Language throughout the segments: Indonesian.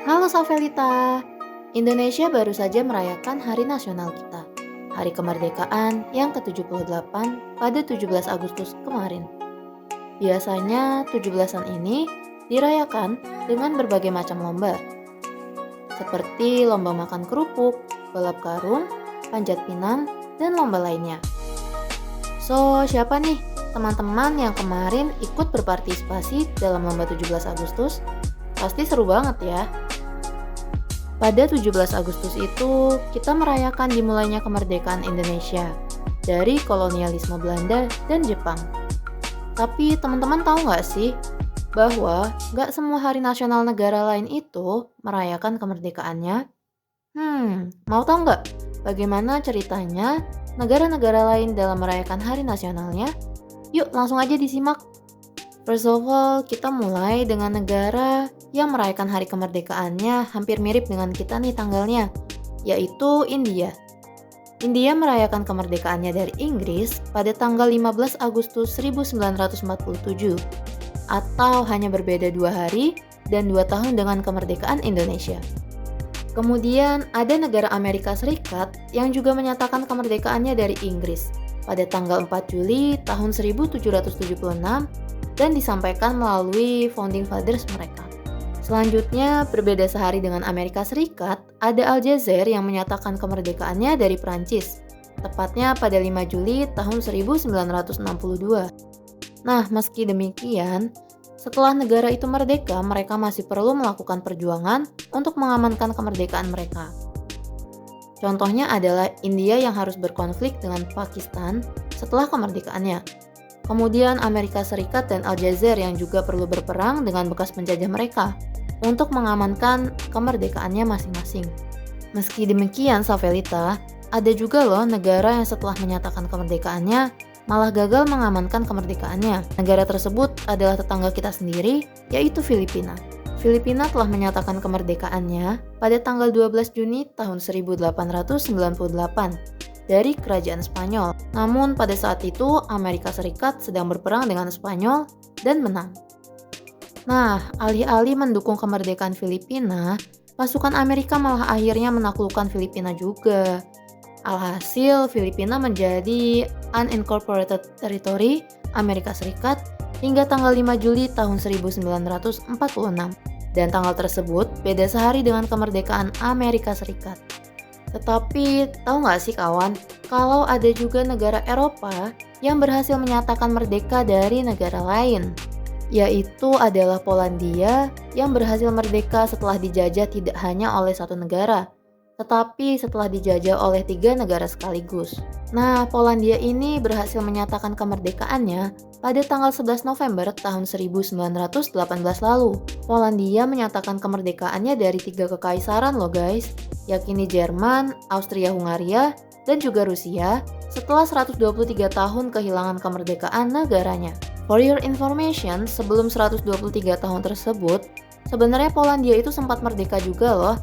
Halo Safelita, Indonesia baru saja merayakan Hari Nasional kita, Hari Kemerdekaan yang ke-78 pada 17 Agustus kemarin. Biasanya 17-an ini dirayakan dengan berbagai macam lomba, seperti lomba makan kerupuk, balap karung, panjat pinang, dan lomba lainnya. So, siapa nih teman-teman yang kemarin ikut berpartisipasi dalam lomba 17 Agustus? Pasti seru banget ya. Pada 17 Agustus itu, kita merayakan dimulainya kemerdekaan Indonesia dari kolonialisme Belanda dan Jepang. Tapi teman-teman tahu nggak sih bahwa nggak semua hari nasional negara lain itu merayakan kemerdekaannya? Mau tahu nggak bagaimana ceritanya negara-negara lain dalam merayakan hari nasionalnya? Yuk langsung aja disimak. First of all, kita mulai dengan negara yang merayakan hari kemerdekaannya hampir mirip dengan kita nih tanggalnya, yaitu India. India merayakan kemerdekaannya dari Inggris pada tanggal 15 Agustus 1947, atau hanya berbeda 2 hari dan 2 tahun dengan kemerdekaan Indonesia. Kemudian ada negara Amerika Serikat yang juga menyatakan kemerdekaannya dari Inggris pada tanggal 4 Juli tahun 1776 dan disampaikan melalui Founding Fathers mereka. Selanjutnya, berbeda sehari dengan Amerika Serikat, ada Aljazair yang menyatakan kemerdekaannya dari Prancis, tepatnya pada 5 Juli tahun 1962. Nah, meski demikian, setelah negara itu merdeka, mereka masih perlu melakukan perjuangan untuk mengamankan kemerdekaan mereka. Contohnya adalah India yang harus berkonflik dengan Pakistan setelah kemerdekaannya. Kemudian Amerika Serikat dan Aljazair yang juga perlu berperang dengan bekas penjajah mereka untuk mengamankan kemerdekaannya masing-masing. Meski demikian, Safelita, ada juga loh negara yang setelah menyatakan kemerdekaannya malah gagal mengamankan kemerdekaannya. Negara tersebut adalah tetangga kita sendiri, yaitu Filipina. Filipina telah menyatakan kemerdekaannya pada tanggal 12 Juni tahun 1898 dari kerajaan Spanyol. Namun pada saat itu Amerika Serikat sedang berperang dengan Spanyol dan menang. Nah, alih-alih mendukung kemerdekaan Filipina, pasukan Amerika malah akhirnya menaklukkan Filipina juga. Alhasil, Filipina menjadi unincorporated territory Amerika Serikat hingga tanggal 5 Juli tahun 1946. Dan tanggal tersebut beda sehari dengan kemerdekaan Amerika Serikat. Tetapi, tahu nggak sih kawan, kalau ada juga negara Eropa yang berhasil menyatakan merdeka dari negara lain, yaitu adalah Polandia yang berhasil merdeka setelah dijajah tidak hanya oleh satu negara, tetapi setelah dijajah oleh 3 negara sekaligus. Nah, Polandia ini berhasil menyatakan kemerdekaannya pada tanggal 11 November tahun 1918 lalu. Polandia menyatakan kemerdekaannya dari 3 kekaisaran loh guys, yakni Jerman, Austria-Hungaria, dan juga Rusia setelah 123 tahun kehilangan kemerdekaan negaranya. For your information, sebelum 123 tahun tersebut, sebenarnya Polandia itu sempat merdeka juga loh,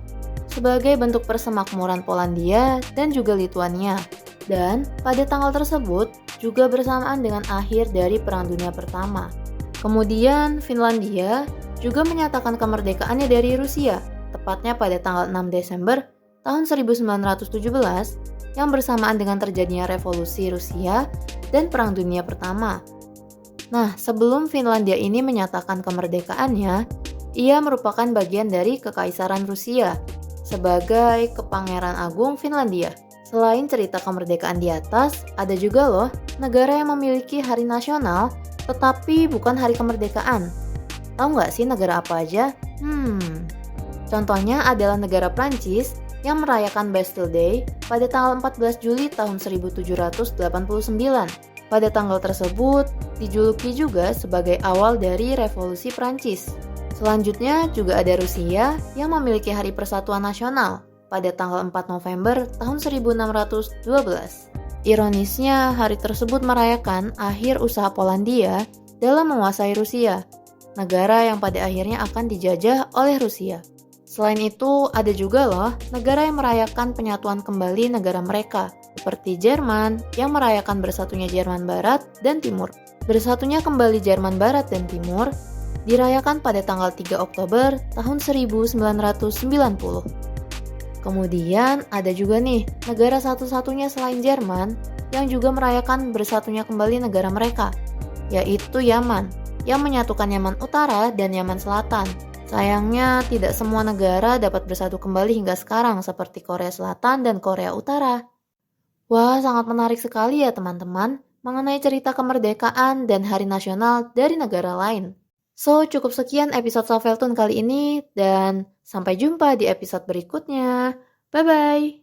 sebagai bentuk persemakmuran Polandia dan juga Lituania. Dan pada tanggal tersebut juga bersamaan dengan akhir dari Perang Dunia Pertama. Kemudian Finlandia juga menyatakan kemerdekaannya dari Rusia, tepatnya pada tanggal 6 Desember tahun 1917 yang bersamaan dengan terjadinya revolusi Rusia dan Perang Dunia Pertama. Nah, sebelum Finlandia ini menyatakan kemerdekaannya, ia merupakan bagian dari Kekaisaran Rusia sebagai Kepangeran Agung Finlandia. Selain cerita kemerdekaan di atas, ada juga loh negara yang memiliki hari nasional tetapi bukan hari kemerdekaan. Tahu nggak sih negara apa aja? Contohnya adalah negara Prancis yang merayakan Bastille Day pada tanggal 14 Juli tahun 1789. Pada tanggal tersebut dijuluki juga sebagai awal dari Revolusi Prancis. Selanjutnya juga ada Rusia yang memiliki Hari Persatuan Nasional pada tanggal 4 November tahun 1612. Ironisnya, hari tersebut merayakan akhir usaha Polandia dalam menguasai Rusia, negara yang pada akhirnya akan dijajah oleh Rusia. Selain itu, ada juga loh negara yang merayakan penyatuan kembali negara mereka, seperti Jerman yang merayakan bersatunya Jerman Barat dan Timur. Bersatunya kembali Jerman Barat dan Timur dirayakan pada tanggal 3 Oktober tahun 1990. Kemudian ada juga nih negara satu-satunya selain Jerman yang juga merayakan bersatunya kembali negara mereka, yaitu Yaman, yang menyatukan Yaman Utara dan Yaman Selatan. Sayangnya tidak semua negara dapat bersatu kembali hingga sekarang seperti Korea Selatan dan Korea Utara. Wah, sangat menarik sekali ya teman-teman mengenai cerita kemerdekaan dan hari nasional dari negara lain. So, cukup sekian episode Soveltun kali ini dan sampai jumpa di episode berikutnya. Bye-bye!